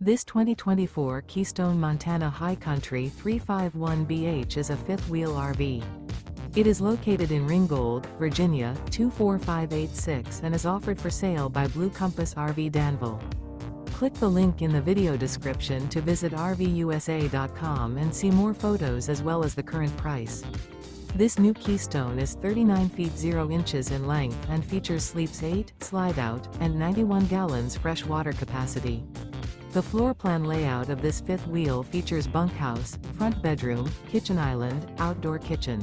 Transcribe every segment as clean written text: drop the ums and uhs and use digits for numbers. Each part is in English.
This 2024 Keystone Montana High Country 351BH is a fifth-wheel RV. It is located in Ringgold, Virginia, 24586 and is offered for sale by Blue Compass RV Danville. Click the link in the video description to visit RVUSA.com and see more photos as well as the current price. This new Keystone is 39 feet 0 inches in length and features sleeps 8, slide-out, and 91 gallons fresh water capacity. The floor plan layout of this fifth wheel features bunkhouse, front bedroom, kitchen island, outdoor kitchen.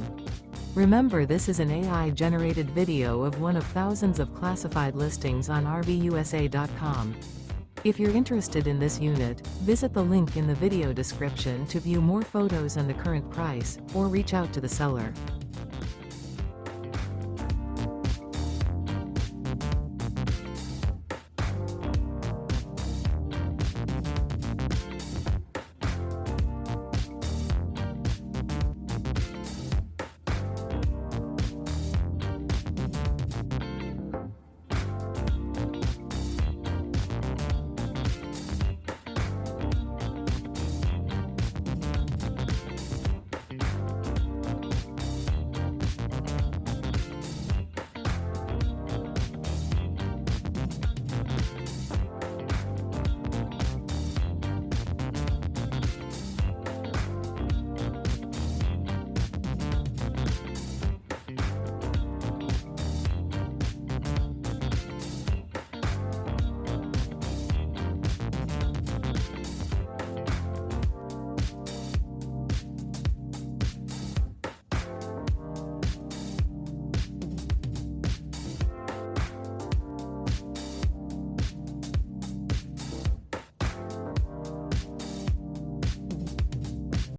Remember, this is an AI-generated video of one of thousands of classified listings on RVUSA.com. If you're interested in this unit, visit the link in the video description to view more photos and the current price, or reach out to the seller.